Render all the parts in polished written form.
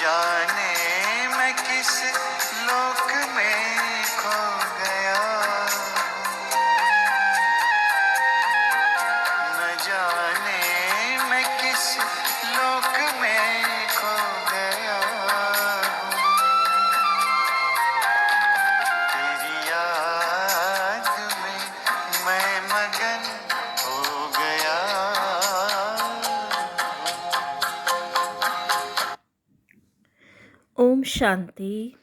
जाने मैं किस लोक में खो गया हूँ, न जाने मैं किस लोक में खो गया हूँ, तेरी याद में मैं मगन हो गया हूँ। ओम शांति।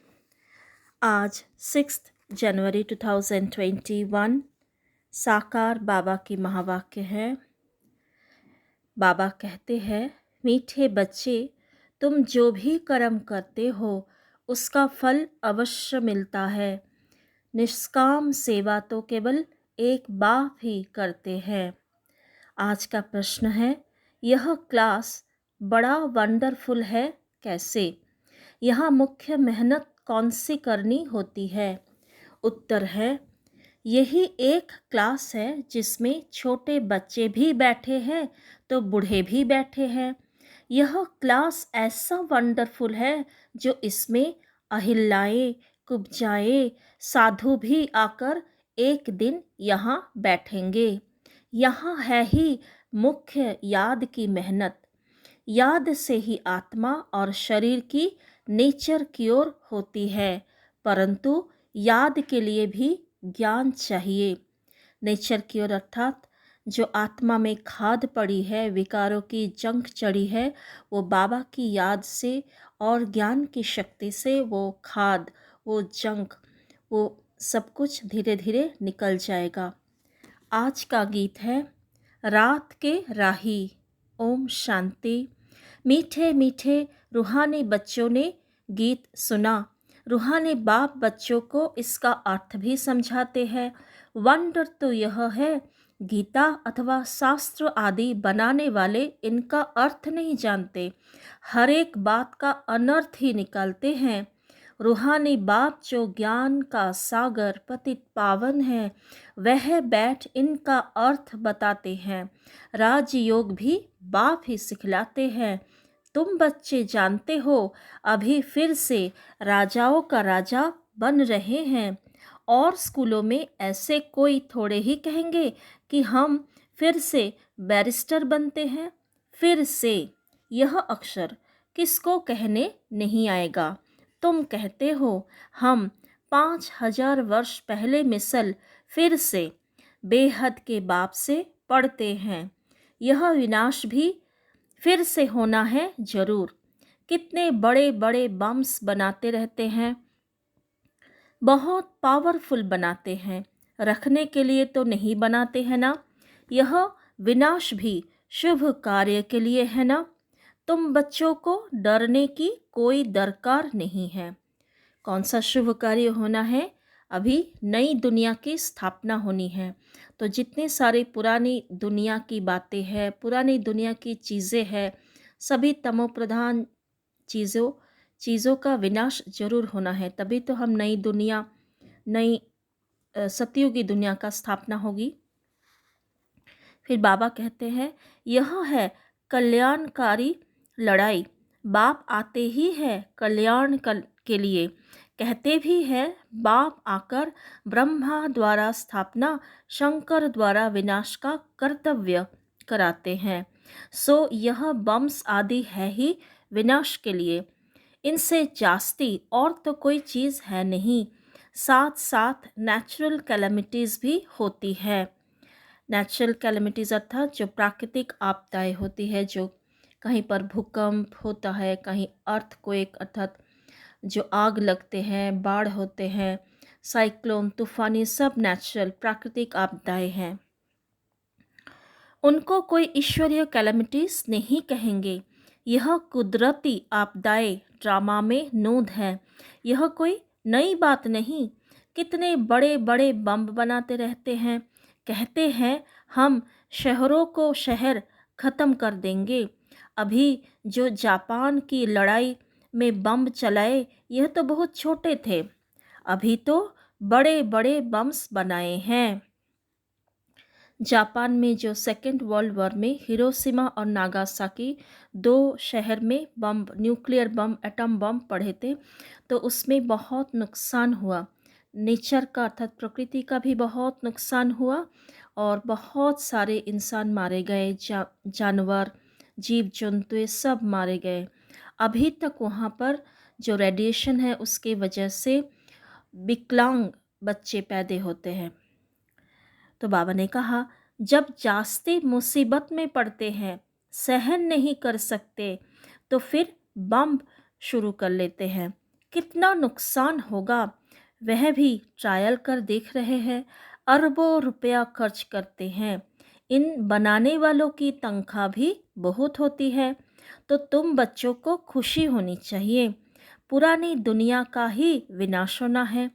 आज 6 जनवरी 2021 साकार बाबा की महावाक्य है। बाबा कहते हैं, मीठे बच्चे, तुम जो भी कर्म करते हो उसका फल अवश्य मिलता है। निष्काम सेवा तो केवल एक बाप ही करते हैं। आज का प्रश्न है, यह क्लास बड़ा वंडरफुल है, कैसे? यहाँ मुख्य मेहनत कौन सी करनी होती है? उत्तर है, यही एक क्लास है जिसमें छोटे बच्चे भी बैठे हैं तो बूढ़े भी बैठे हैं। यह क्लास ऐसा वंडरफुल है जो इसमें अहिल्याएं, कुब्जाएं, साधु भी आकर एक दिन यहाँ बैठेंगे। यहाँ है ही मुख्य याद की मेहनत। याद से ही आत्मा और शरीर की नेचर की ओर होती है, परंतु याद के लिए भी ज्ञान चाहिए। नेचर की ओर अर्थात जो आत्मा में खाद पड़ी है, विकारों की जंग चढ़ी है, वो बाबा की याद से और ज्ञान की शक्ति से वो खाद, वो जंग, वो सब कुछ धीरे धीरे निकल जाएगा। आज का गीत है रात के राही। ओम शांति। मीठे मीठे रूहानी बच्चों ने गीत सुना। रूहानी बाप बच्चों को इसका अर्थ भी समझाते हैं। वंडर तो यह है, गीता अथवा शास्त्र आदि बनाने वाले इनका अर्थ नहीं जानते, हर एक बात का अनर्थ ही निकालते हैं। रूहानी बाप जो ज्ञान का सागर पतित पावन है, वह बैठ इनका अर्थ बताते हैं। राजयोग भी बाप ही सिखलाते हैं। तुम बच्चे जानते हो, अभी फिर से राजाओं का राजा बन रहे हैं, और स्कूलों में ऐसे कोई थोड़े ही कहेंगे कि हम फिर से बैरिस्टर बनते हैं। फिर से यह अक्षर किसको कहने नहीं आएगा। तुम कहते हो हम 5000 वर्ष पहले मिसल फिर से बेहद के बाप से पढ़ते हैं। यह विनाश भी फिर से होना है जरूर। कितने बड़े बड़े बम्स बनाते रहते हैं, बहुत पावरफुल बनाते हैं, रखने के लिए तो नहीं बनाते हैं ना। यह विनाश भी शुभ कार्य के लिए है ना। तुम बच्चों को डरने की कोई दरकार नहीं है। कौन सा शुभ कार्य होना है? अभी नई दुनिया की स्थापना होनी है। तो जितने सारे पुरानी दुनिया की बातें हैं, पुरानी दुनिया की चीज़ें हैं, सभी तमोप्रधान चीज़ों का विनाश जरूर होना है, तभी तो हम नई दुनिया, नई सतयुगी दुनिया का स्थापना होगी। फिर बाबा कहते हैं, यह है कल्याणकारी लड़ाई। बाप आते ही है कल्याण के लिए। कहते भी है, बाप आकर ब्रह्मा द्वारा स्थापना, शंकर द्वारा विनाश का कर्तव्य कराते हैं। सो यह बम्स आदि है ही विनाश के लिए। इनसे जास्ती और तो कोई चीज़ है नहीं। साथ साथ नेचुरल कैलेमिटीज़ भी होती है। नेचुरल कैलेमिटीज़ अर्थात जो प्राकृतिक आपदाएं होती है, जो कहीं पर भूकंप होता है, कहीं अर्थक्वेक अर्थात जो आग लगते हैं, बाढ़ होते हैं, साइक्लोन, तूफान, ये सब नेचुरल प्राकृतिक आपदाएं हैं। उनको कोई ईश्वरीय कैलेमिटीज़ नहीं कहेंगे। यह कुदरती आपदाएं ड्रामा में नोंद है। यह कोई नई बात नहीं। कितने बड़े बड़े बम बनाते रहते हैं, कहते हैं हम शहरों को शहर ख़त्म कर देंगे। अभी जो जापान की लड़ाई में बम चलाए, यह तो बहुत छोटे थे, अभी तो बड़े बड़े बम्स बनाए हैं। जापान में जो सेकेंड वर्ल्ड वॉर में हिरोशिमा और नागासाकी दो शहर में बम, न्यूक्लियर बम, एटम बम पड़े थे, तो उसमें बहुत नुकसान हुआ। नेचर का अर्थात प्रकृति का भी बहुत नुकसान हुआ और बहुत सारे इंसान मारे गए, जानवर, जीव जंतु ये सब मारे गए। अभी तक वहाँ पर जो रेडिएशन है उसके वजह से विकलांग बच्चे पैदा होते हैं। तो बाबा ने कहा, जब जास्ती मुसीबत में पड़ते हैं, सहन नहीं कर सकते, तो फिर बम शुरू कर लेते हैं। कितना नुकसान होगा वह भी ट्रायल कर देख रहे हैं। अरबों रुपया खर्च करते हैं। इन बनाने वालों की तनख्वाह भी बहुत होती है। तो तुम बच्चों को खुशी होनी चाहिए। पुरानी दुनिया का ही विनाश होना है।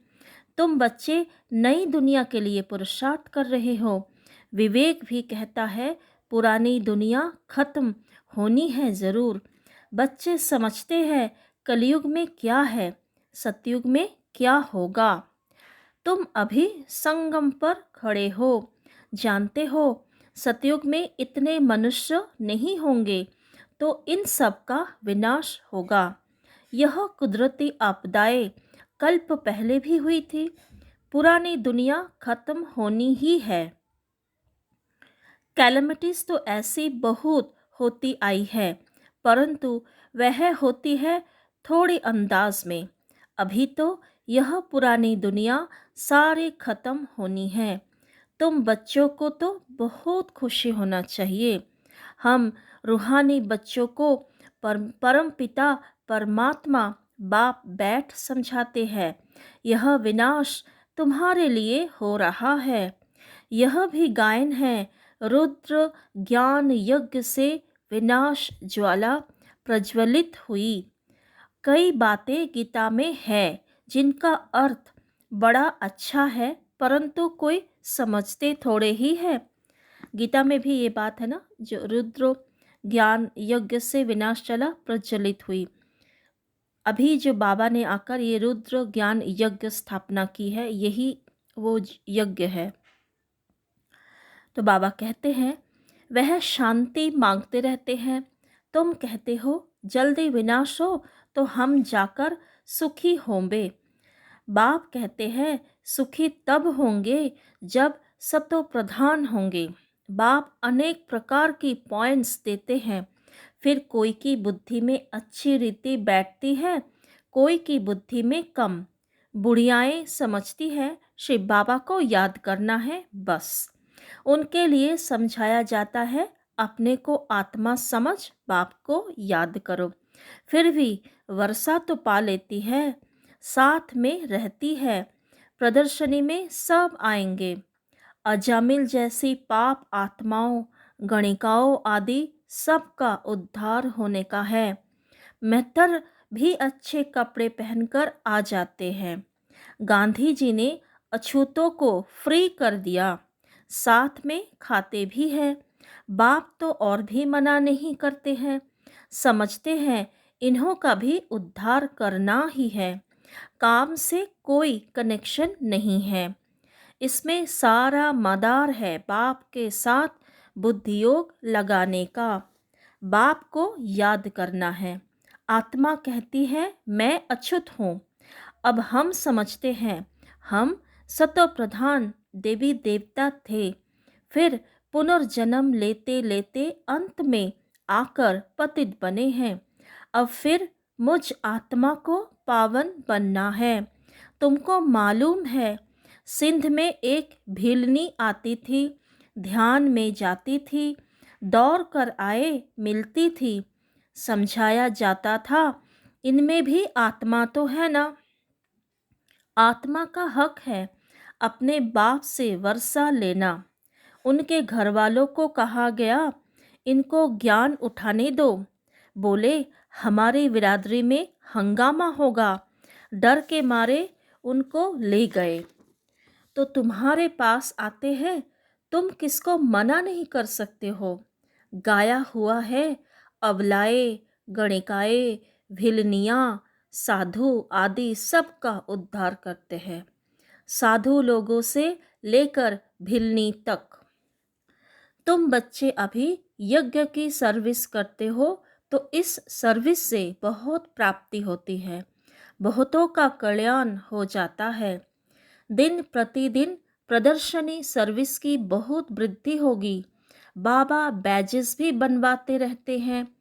तुम बच्चे नई दुनिया के लिए पुरुषार्थ कर रहे हो। विवेक भी कहता है पुरानी दुनिया खत्म होनी है ज़रूर। बच्चे समझते हैं कलयुग में क्या है, सतयुग में क्या होगा। तुम अभी संगम पर खड़े हो। जानते हो सतयुग में इतने मनुष्य नहीं होंगे, तो इन सब का विनाश होगा। यह कुदरती आपदाएं कल्प पहले भी हुई थी। पुरानी दुनिया खत्म होनी ही है। कैलमिटीज तो ऐसी बहुत होती आई है, परंतु वह होती है थोड़े अंदाज में। अभी तो यह पुरानी दुनिया सारी खत्म होनी है। तुम बच्चों को तो बहुत खुशी होना चाहिए। हम रूहानी बच्चों को परम पिता परमात्मा बाप बैठ समझाते हैं। यह विनाश तुम्हारे लिए हो रहा है। यह भी गायन है, रुद्र ज्ञान यज्ञ से विनाश ज्वाला प्रज्वलित हुई। कई बातें गीता में है जिनका अर्थ बड़ा अच्छा है, परंतु कोई समझते थोड़े ही है। गीता में भी ये बात है ना, जो रुद्र ज्ञान यज्ञ से विनाश चला प्रज्वलित हुई। अभी जो बाबा ने आकर ये रुद्र ज्ञान यज्ञ स्थापना की है, यही वो यज्ञ है। तो बाबा कहते हैं, वह शांति मांगते रहते हैं। तुम कहते हो जल्दी विनाश हो तो हम जाकर सुखी होंगे। बाप कहते हैं सुखी तब होंगे जब सतो प्रधान होंगे। बाप अनेक प्रकार की पॉइंट्स देते हैं। फिर कोई की बुद्धि में अच्छी रीति बैठती है, कोई की बुद्धि में कम। बुढ़ियाएं समझती है शिव बाबा को याद करना है बस। उनके लिए समझाया जाता है अपने को आत्मा समझ बाप को याद करो। फिर भी वर्षा तो पा लेती है, साथ में रहती है। प्रदर्शनी में सब आएंगे। अजामिल जैसी पाप आत्माओं, गणिकाओं आदि सबका उद्धार होने का है। मेहतर भी अच्छे कपड़े पहनकर आ जाते हैं। गांधी जी ने अछूतों को फ्री कर दिया, साथ में खाते भी हैं। बाप तो और भी मना नहीं करते हैं। समझते हैं इन्हों का भी उद्धार करना ही है। काम से कोई कनेक्शन नहीं है। इसमें सारा मदार है बाप के साथ बुद्धि योग लगाने का। बाप को याद करना है। आत्मा कहती है मैं अछूत हूँ। अब हम समझते हैं हम सतो प्रधान देवी देवता थे, फिर पुनर्जन्म लेते लेते अंत में आकर पतित बने हैं। अब फिर मुझ आत्मा को पावन बनना है। तुमको मालूम है सिंध में एक भीलनी आती थी, ध्यान में जाती थी, दौड़ कर आए मिलती थी। समझाया जाता था इनमें भी आत्मा तो है ना। आत्मा का हक है अपने बाप से वर्षा लेना। उनके घर वालों को कहा गया इनको ज्ञान उठाने दो। बोले हमारी बिरादरी में हंगामा होगा। डर के मारे उनको ले गए। तो तुम्हारे पास आते हैं, तुम किसको मना नहीं कर सकते हो। गाया हुआ है अबलाए, गणिकाए, भिलनियाँ, साधु आदि सबका उद्धार करते हैं। साधु लोगों से लेकर भिलनी तक। तुम बच्चे अभी यज्ञ की सर्विस करते हो, तो इस सर्विस से बहुत प्राप्ति होती है, बहुतों का कल्याण हो जाता है। दिन प्रतिदिन प्रदर्शनी सर्विस की बहुत वृद्धि होगी। बाबा बैजेस भी बनवाते रहते हैं।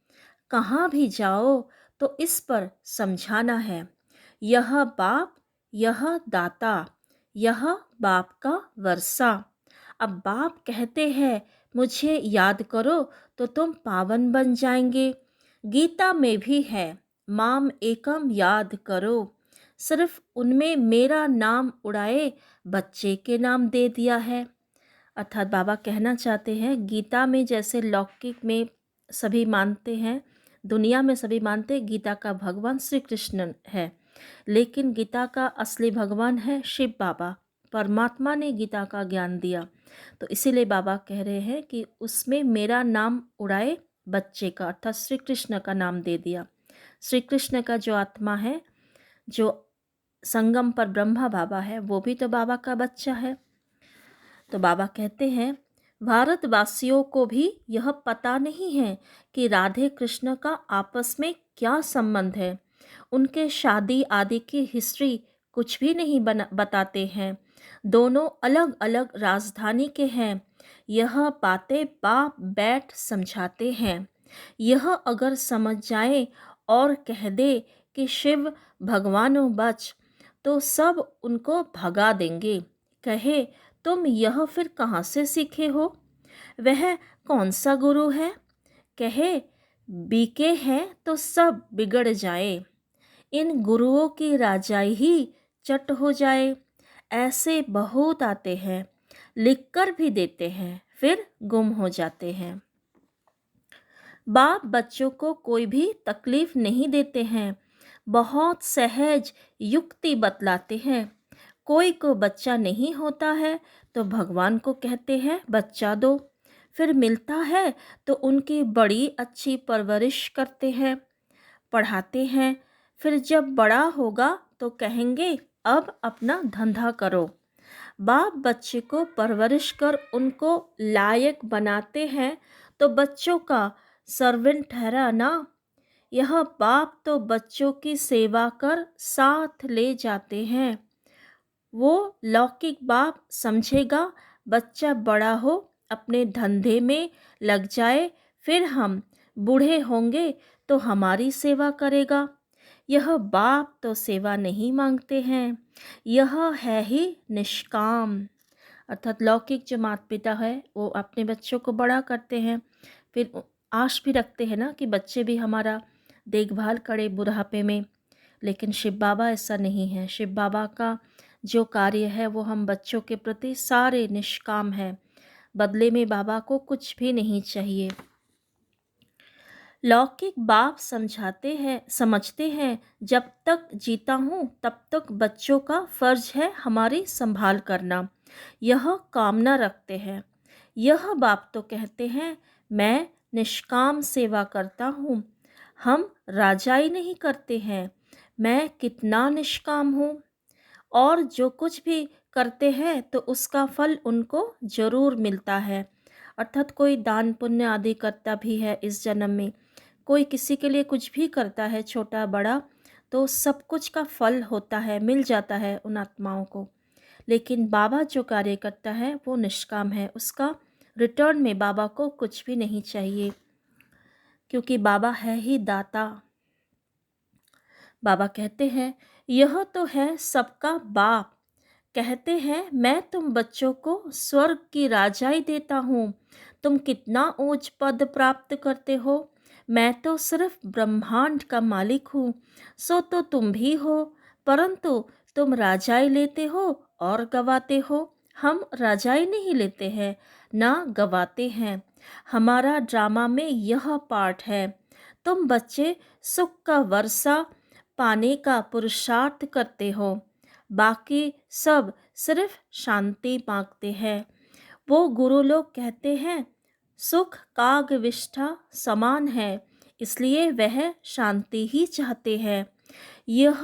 कहाँ भी जाओ तो इस पर समझाना है, यह बाप, यह दाता, यह बाप का वर्षा। अब बाप कहते हैं मुझे याद करो तो तुम पावन बन जाएंगे। गीता में भी है, माम एकम याद करो। सिर्फ उनमें मेरा नाम उड़ाए बच्चे के नाम दे दिया है। अर्थात बाबा कहना चाहते हैं, गीता में जैसे लौकिक में सभी मानते हैं, दुनिया में सभी मानते हैं गीता का भगवान श्री कृष्ण है, लेकिन गीता का असली भगवान है शिव बाबा। परमात्मा ने गीता का ज्ञान दिया, तो इसीलिए बाबा कह रहे हैं कि उसमें मेरा नाम उड़ाए बच्चे का, अर्थात श्री कृष्ण का नाम दे दिया। श्री कृष्ण का जो आत्मा है, जो संगम पर ब्रह्मा बाबा है, वो भी तो बाबा का बच्चा है। तो बाबा कहते हैं, भारतवासियों को भी यह पता नहीं है कि राधे कृष्ण का आपस में क्या संबंध है। उनके शादी आदि की हिस्ट्री कुछ भी नहीं बताते हैं। दोनों अलग अलग राजधानी के हैं। यह बातें बाप बैठ समझाते हैं। यह अगर समझ जाए और कह दे कि शिव भगवानों बच, तो सब उनको भगा देंगे। कहे तुम यह फिर कहाँ से सीखे हो, वह कौन सा गुरु है। कहे बीके हैं तो सब बिगड़ जाए, इन गुरुओं की राजाई ही चट हो जाए। ऐसे बहुत आते हैं, लिखकर भी देते हैं, फिर गुम हो जाते हैं। बाप बच्चों को कोई भी तकलीफ नहीं देते हैं, बहुत सहज युक्ति बतलाते हैं। कोई को बच्चा नहीं होता है तो भगवान को कहते हैं बच्चा दो, फिर मिलता है तो उनकी बड़ी अच्छी परवरिश करते हैं, पढ़ाते हैं। फिर जब बड़ा होगा तो कहेंगे अब अपना धंधा करो। बाप बच्चे को परवरिश कर उनको लायक बनाते हैं, तो बच्चों का सर्वेंट ठहरा ना। यह बाप तो बच्चों की सेवा कर साथ ले जाते हैं। वो लौकिक बाप समझेगा बच्चा बड़ा हो अपने धंधे में लग जाए, फिर हम बूढ़े होंगे तो हमारी सेवा करेगा। यह बाप तो सेवा नहीं मांगते हैं, यह है ही निष्काम। अर्थात लौकिक जो माता पिता है वो अपने बच्चों को बड़ा करते हैं, फिर आश भी रखते हैं ना कि बच्चे भी हमारा देखभाल करे बुढ़ापे में। लेकिन शिव बाबा ऐसा नहीं है। शिव बाबा का जो कार्य है वो हम बच्चों के प्रति सारे निष्काम है, बदले में बाबा को कुछ भी नहीं चाहिए। लौकिक बाप समझते हैं जब तक जीता हूँ तब तक बच्चों का फर्ज है हमारी संभाल करना, यह कामना रखते हैं। यह बाप तो कहते हैं मैं निष्काम सेवा करता हूँ, हम राजाई नहीं करते हैं। मैं कितना निष्काम हूँ, और जो कुछ भी करते हैं तो उसका फल उनको जरूर मिलता है। अर्थात कोई दान पुण्य आदि करता भी है इस जन्म में, कोई किसी के लिए कुछ भी करता है छोटा बड़ा, तो सब कुछ का फल होता है, मिल जाता है उन आत्माओं को। लेकिन बाबा जो कार्य करता है वो निष्काम है, उसका रिटर्न में बाबा को कुछ भी नहीं चाहिए, क्योंकि बाबा है ही दाता। बाबा कहते हैं यह तो है सबका बाप। कहते हैं मैं तुम बच्चों को स्वर्ग की राजाई देता हूँ, तुम कितना ऊंच पद प्राप्त करते हो। मैं तो सिर्फ ब्रह्मांड का मालिक हूँ, सो तो तुम भी हो, परंतु तुम राजाई लेते हो और गवाते हो। हम राजाई नहीं लेते हैं ना गवाते हैं। हमारा ड्रामा में यह पार्ट है। तुम बच्चे सुख का वर्षा पाने का पुरुषार्थ करते हो, बाकी सब सिर्फ शांति मांगते हैं। वो गुरु लोग कहते हैं सुख काग विष्ठा समान है, इसलिए वह शांति ही चाहते हैं। यह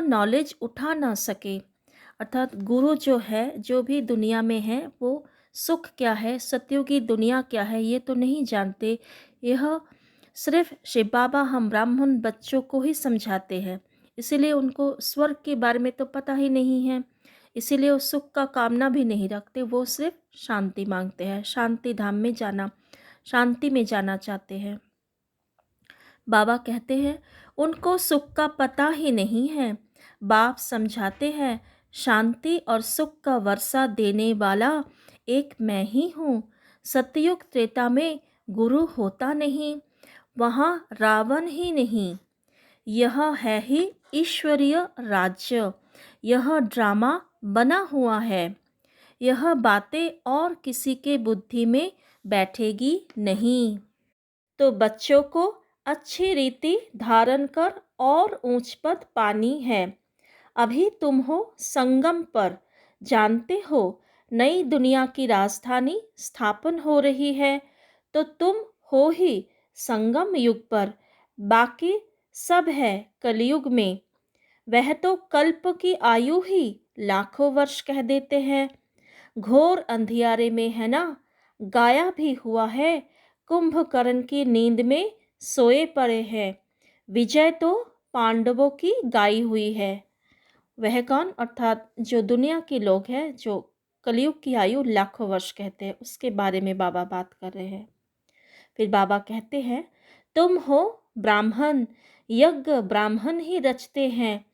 नॉलेज उठा ना सके। अर्थात गुरु जो है, जो भी दुनिया में है, वो सुख क्या है, सतयुगी दुनिया क्या है, ये तो नहीं जानते। यह सिर्फ शिव बाबा हम ब्राह्मण बच्चों को ही समझाते हैं, इसीलिए उनको स्वर्ग के बारे में तो पता ही नहीं है, इसीलिए वो सुख का कामना भी नहीं रखते। वो सिर्फ शांति मांगते हैं, शांति धाम में जाना, शांति में जाना चाहते हैं। बाबा कहते हैं उनको सुख का पता ही नहीं है। बाप समझाते हैं शांति और सुख का वर्षा देने वाला एक मैं ही हूँ। सतयुग त्रेता में गुरु होता नहीं, वहाँ रावण ही नहीं। यह है ही ईश्वरीय राज्य। यह ड्रामा बना हुआ है। यह बातें और किसी के बुद्धि में बैठेगी नहीं। तो बच्चों को अच्छी रीति धारण कर और ऊंच पद पानी है। अभी तुम हो संगम पर, जानते हो नई दुनिया की राजधानी स्थापन हो रही है, तो तुम हो ही संगम युग पर। बाकी सब है कलयुग में। वह तो कल्प की आयु ही लाखों वर्ष कह देते हैं। घोर अंधियारे में है ना, गाया भी हुआ है, कुंभकर्ण की नींद में सोए पड़े हैं। विजय तो पांडवों की गाई हुई है। वह कौन? अर्थात जो दुनिया के लोग हैं, जो कलयुग की आयु लाखों वर्ष कहते हैं, उसके बारे में बाबा बात कर रहे हैं। फिर बाबा कहते हैं तुम हो ब्राह्मण, यज्ञ ब्राह्मण ही रचते हैं।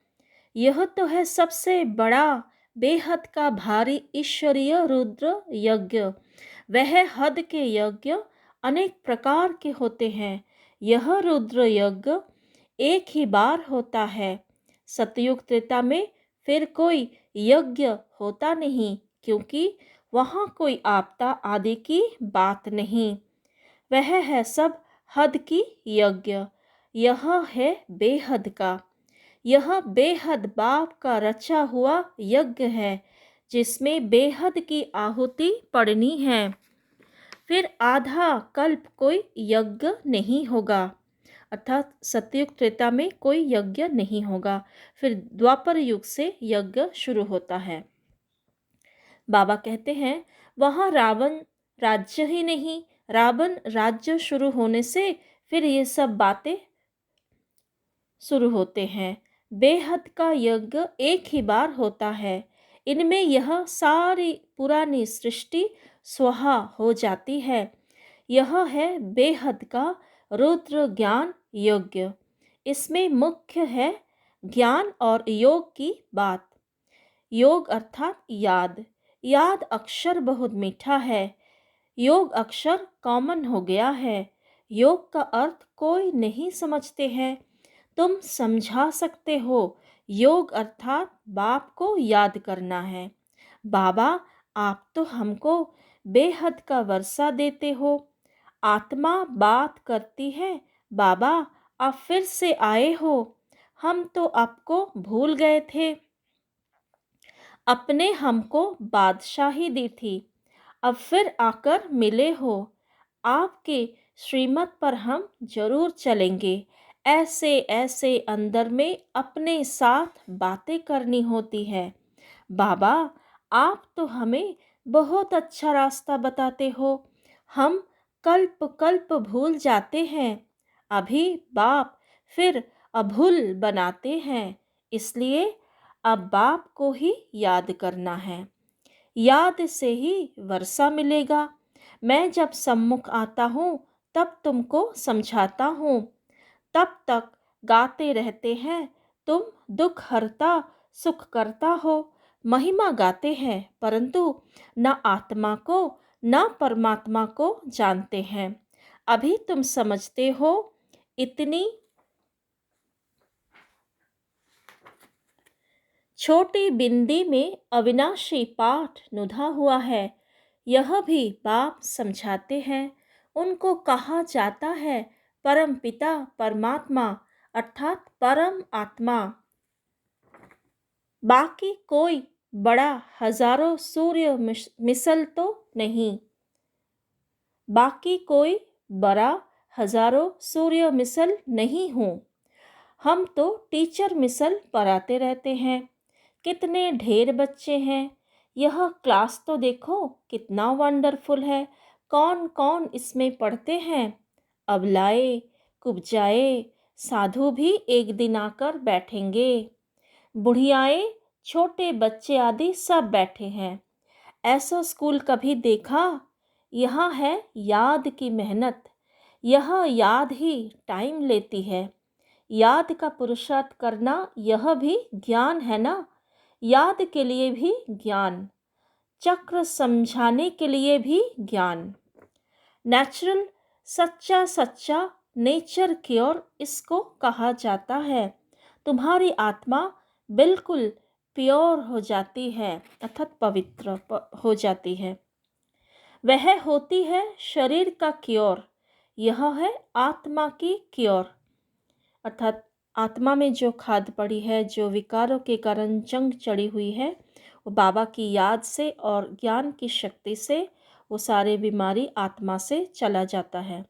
यह तो है सबसे बड़ा बेहद का भारी ईश्वरीय रुद्र यज्ञ। वह हद के यज्ञ अनेक प्रकार के होते हैं। यह रुद्र यज्ञ एक ही बार होता है। सतयुग त्रेता में फिर कोई यज्ञ होता नहीं, क्योंकि वहाँ कोई आपदा आदि की बात नहीं। वह है सब हद की यज्ञ। यह है बेहद का। यह बेहद बाप का रचा हुआ यज्ञ है, जिसमें बेहद की आहुति पड़नी है। फिर आधा कल्प कोई यज्ञ नहीं होगा, अर्थात सतयुग त्रेता में कोई यज्ञ नहीं होगा। फिर द्वापर युग से यज्ञ शुरू होता है। बाबा कहते हैं वहाँ रावण राज्य ही नहीं। रावण राज्य शुरू होने से फिर ये सब बातें शुरू होते हैं। बेहद का यज्ञ एक ही बार होता है। इनमें यह सारी पुरानी सृष्टि स्वाहा हो जाती है। यह है बेहद का रुद्र ज्ञान यज्ञ। इसमें मुख्य है ज्ञान और योग की बात। योग अर्थात याद। याद अक्षर बहुत मीठा है। योग अक्षर कॉमन हो गया है। योग का अर्थ कोई नहीं समझते हैं, तुम समझा सकते हो। योग अर्थात बाप को याद करना है। बाबा आप तो हमको बेहद का वर्षा देते हो। आत्मा बात करती है, बाबा आप फिर से आए हो, हम तो आपको भूल गए थे। अपने हमको बादशाही दी थी, अब फिर आकर मिले हो। आपके श्रीमत पर हम जरूर चलेंगे। ऐसे ऐसे अंदर में अपने साथ बातें करनी होती है। बाबा आप तो हमें बहुत अच्छा रास्ता बताते हो। हम कल्प कल्प भूल जाते हैं, अभी बाप फिर अभूल बनाते हैं। इसलिए अब बाप को ही याद करना है। याद से ही वर्षा मिलेगा। मैं जब सम्मुख आता हूँ तब तुमको समझाता हूँ। तब तक गाते रहते हैं तुम दुख हरता सुख करता हो। महिमा गाते हैं, परंतु न आत्मा को न परमात्मा को जानते हैं। अभी तुम समझते हो। इतनी छोटी बिंदी में अविनाशी पाठ नुधा हुआ है। यह भी बाप समझाते हैं। उनको कहा जाता है परम पिता परमात्मा, अर्थात परम आत्मा। बाकी कोई बड़ा हजारों सूर्य मिसल तो नहीं। बाकी कोई बड़ा हजारों सूर्य मिसल नहीं हूँ। हम तो टीचर मिसल पढ़ाते रहते हैं। कितने ढेर बच्चे हैं। यह क्लास तो देखो कितना वंडरफुल है, कौन कौन इसमें पढ़ते हैं। अबलाए, कुब्जाए, साधु भी एक दिन आकर बैठेंगे। बुढ़ियाएं, छोटे बच्चे आदि सब बैठे हैं। ऐसा स्कूल कभी देखा? यहाँ है याद की मेहनत। यह याद ही टाइम लेती है। याद का पुरुषार्थ करना यह भी ज्ञान है ना। याद के लिए भी ज्ञान, चक्र समझाने के लिए भी ज्ञान। नेचुरल, सच्चा सच्चा, नेचर क्योर इसको कहा जाता है। तुम्हारी आत्मा बिल्कुल प्योर हो जाती है, अर्थात पवित्र हो जाती है। वह होती है शरीर का क्योर, यह है आत्मा की क्योर। अर्थात आत्मा में जो खाद पड़ी है, जो विकारों के कारण जंग चढ़ी हुई है, वो बाबा की याद से और ज्ञान की शक्ति से वो सारे बीमारी आत्मा से चला जाता है।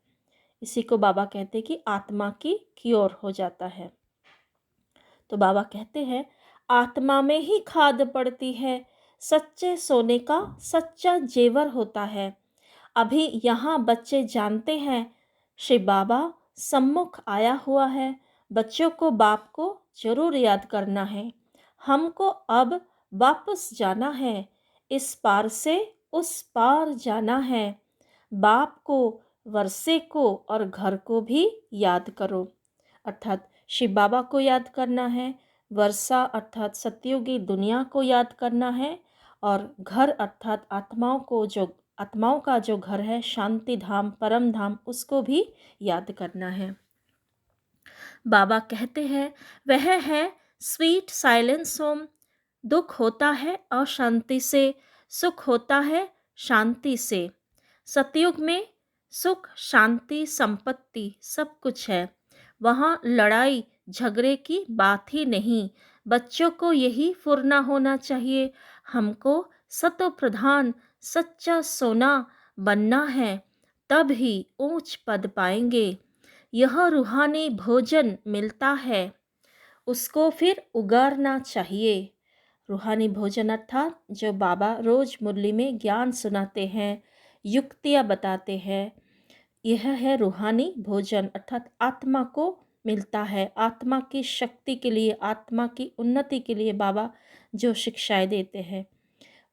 इसी को बाबा कहते हैं कि आत्मा की क्योर हो जाता है। तो बाबा कहते हैं आत्मा में ही खाद पड़ती है, सच्चे सोने का सच्चा जेवर होता है। अभी यहाँ बच्चे जानते हैं श्री बाबा सम्मुख आया हुआ है। बच्चों को बाप को जरूर याद करना है। हमको अब वापस जाना है, इस पार से उस पार जाना है। बाप को, वर्षे को और घर को भी याद करो। अर्थात शिव बाबा को याद करना है, वर्षा अर्थात सतयुगी दुनिया को याद करना है, और घर अर्थात आत्माओं का जो घर है, शांति धाम, परम धाम, उसको भी याद करना है। बाबा कहते हैं वह है स्वीट साइलेंस होम। दुख होता है अशांति से, सुख होता है शांति से। सतयुग में सुख, शांति, संपत्ति सब कुछ है। वहाँ लड़ाई झगड़े की बात ही नहीं। बच्चों को यही फुरना होना चाहिए। हमको सतो प्रधान सच्चा सोना बनना है, तब ही ऊंच पद पाएंगे। यह रूहानी भोजन मिलता है, उसको फिर उगारना चाहिए। रूहानी भोजन अर्थात जो बाबा रोज मुरली में ज्ञान सुनाते हैं, युक्तियाँ बताते हैं, यह है रूहानी भोजन। अर्थात आत्मा को मिलता है, आत्मा की शक्ति के लिए, आत्मा की उन्नति के लिए बाबा जो शिक्षाएं देते हैं,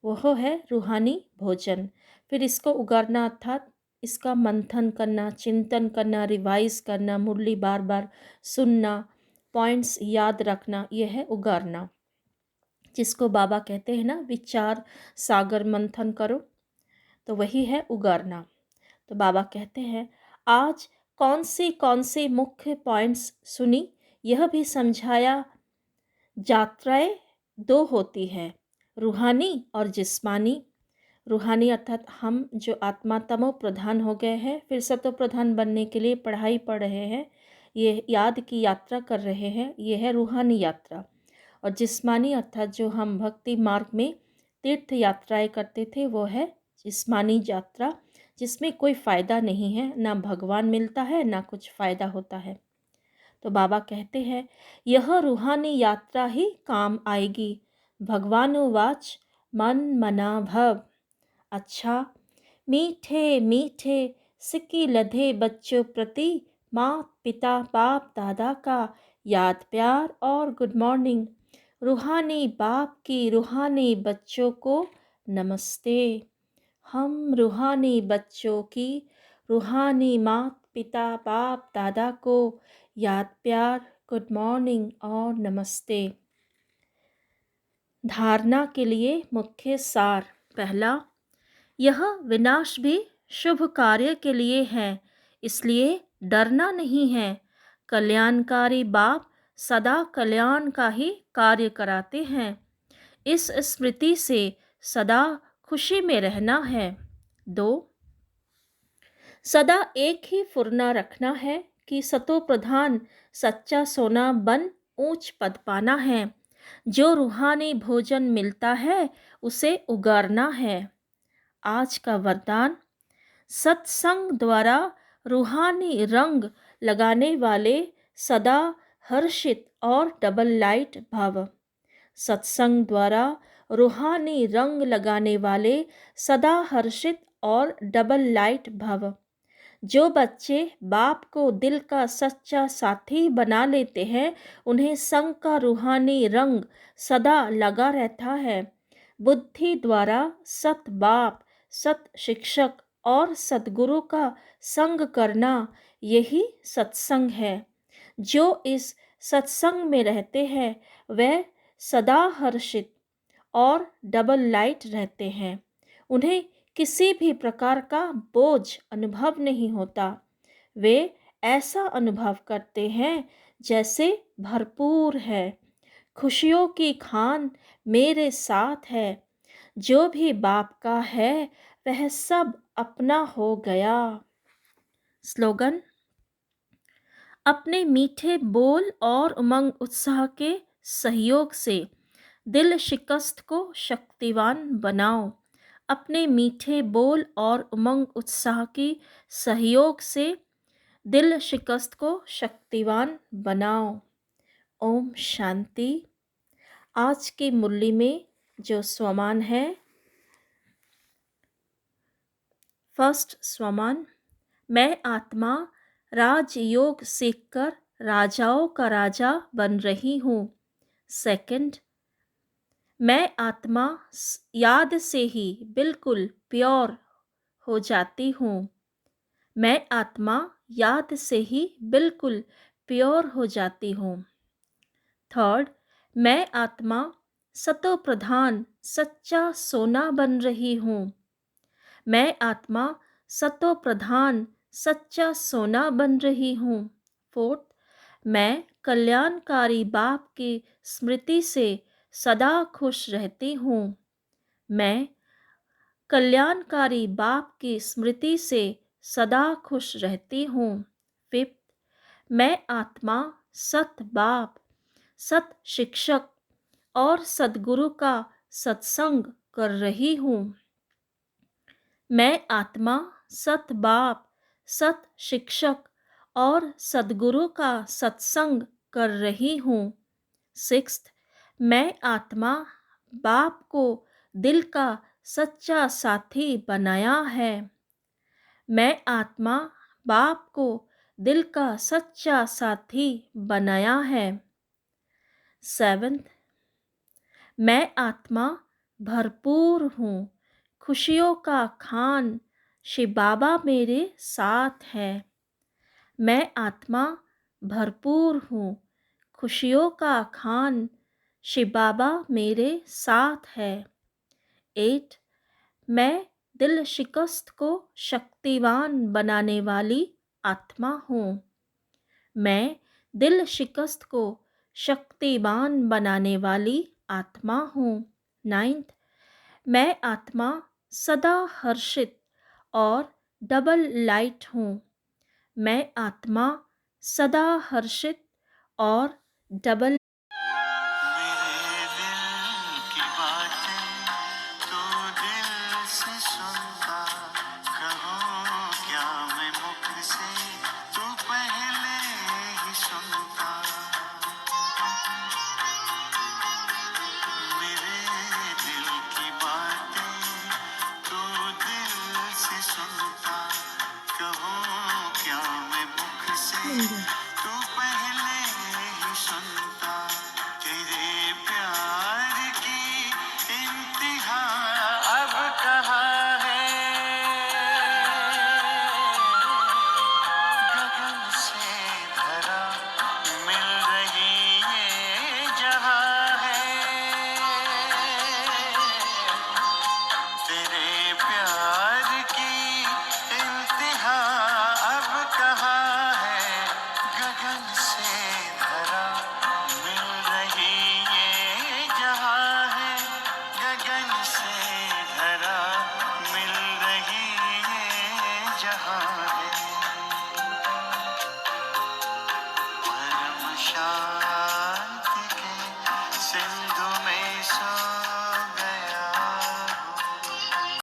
वह है रूहानी भोजन। फिर इसको उगारना अर्थात इसका मंथन करना, चिंतन करना, रिवाइज करना, मुरली बार बार सुनना, पॉइंट्स याद रखना, यह है उगारना। जिसको बाबा कहते हैं ना विचार सागर मंथन करो, तो वही है उगारना। तो बाबा कहते हैं आज कौन सी मुख्य पॉइंट्स सुनी, यह भी समझाया। यात्राएं दो होती है, रूहानी और जिस्मानी। रूहानी अर्थात हम जो आत्मा तमो प्रधान हो गए हैं, फिर सतो प्रधान बनने के लिए पढ़ाई पढ़ रहे हैं, ये याद की यात्रा कर रहे हैं, ये है रूहानी यात्रा। और जिस्मानी अर्थात जो हम भक्ति मार्ग में तीर्थ यात्राएं करते थे, वो है जिस्मानी यात्रा, जिसमें कोई फ़ायदा नहीं है, ना भगवान मिलता है ना कुछ फ़ायदा होता है। तो बाबा कहते हैं यह रूहानी यात्रा ही काम आएगी। भगवानुवाच मन मना भव। अच्छा, मीठे मीठे सिक्की लधे बच्चों प्रति माँ पिता बाप दादा का याद प्यार और गुड मॉर्निंग। रूहानी बाप की रूहानी बच्चों को नमस्ते। हम रूहानी बच्चों की रूहानी माँ पिता बाप दादा को याद प्यार, गुड मॉर्निंग और नमस्ते। धारणा के लिए मुख्य सार। पहला, यह विनाश भी शुभ कार्य के लिए है, इसलिए डरना नहीं है। कल्याणकारी बाप सदा कल्याण का ही कार्य कराते हैं, इस स्मृति से सदा खुशी में रहना है। 2, सदा एक ही फुरना रखना है कि सतो प्रधान सच्चा सोना बन ऊंच पद पाना है। जो रूहानी भोजन मिलता है उसे उगारना है। आज का वरदान, सत्संग द्वारा रूहानी रंग लगाने वाले सदा हर्षित और डबल लाइट भव। सत्संग द्वारा रूहानी रंग लगाने वाले सदा हर्षित और डबल लाइट भव। जो बच्चे बाप को दिल का सच्चा साथी बना लेते हैं, उन्हें संग का रूहानी रंग सदा लगा रहता है। बुद्धि द्वारा सत बाप, सत शिक्षक और सद्गुरु का संग करना, यही सत्संग है। जो इस सत्संग में रहते हैं वह सदा हर्षित और डबल लाइट रहते हैं। उन्हें किसी भी प्रकार का बोझ अनुभव नहीं होता। वे ऐसा अनुभव करते हैं जैसे भरपूर है। खुशियों की खान मेरे साथ है। जो भी बाप का है वह सब अपना हो गया। स्लोगन: अपने मीठे बोल और उमंग उत्साह के सहयोग से दिल शिकस्त को शक्तिवान बनाओ। अपने मीठे बोल और उमंग उत्साह की सहयोग से दिल शिकस्त को शक्तिवान बनाओ। ओम शांति। आज की मुरली में जो स्वमान है, फर्स्ट स्वमान: मैं आत्मा राजयोग सीखकर राजाओं का राजा बन रही हूँ। सेकंड: मैं आत्मा याद से ही बिल्कुल प्योर हो जाती हूँ। मैं आत्मा याद से ही बिल्कुल प्योर हो जाती हूँ। थर्ड: मैं आत्मा सतो प्रधान सच्चा सोना बन रही हूँ। मैं आत्मा सतो प्रधान सच्चा सोना बन रही हूँ। फोर्थ: मैं कल्याणकारी बाप की स्मृति से सदा खुश रहती हूँ। मैं कल्याणकारी बाप की स्मृति से सदा खुश रहती हूँ। फिफ्थ: मैं आत्मा सत बाप, सत शिक्षक और सद्गुरु का सत्संग कर रही हूँ। मैं आत्मा सत बाप, सत शिक्षक और सद्गुरु का सत्संग कर रही हूँ। सिक्स्थ: मैं आत्मा बाप को दिल का सच्चा साथी बनाया है। मैं आत्मा बाप को दिल का सच्चा साथी बनाया है। सेवंथ: मैं आत्मा भरपूर हूँ। खुशियों का खान शिव बाबा मेरे साथ है। मैं आत्मा भरपूर हूँ। खुशियों का खान शिव बाबा मेरे साथ है। 8: मैं दिल शिकस्त को शक्तिवान बनाने वाली आत्मा हूँ। मैं दिल शिकस्त को शक्तिवान बनाने वाली आत्मा हूँ। 9: मैं आत्मा सदा हर्षित और डबल लाइट हूँ। मैं आत्मा सदा हर्षित और डबल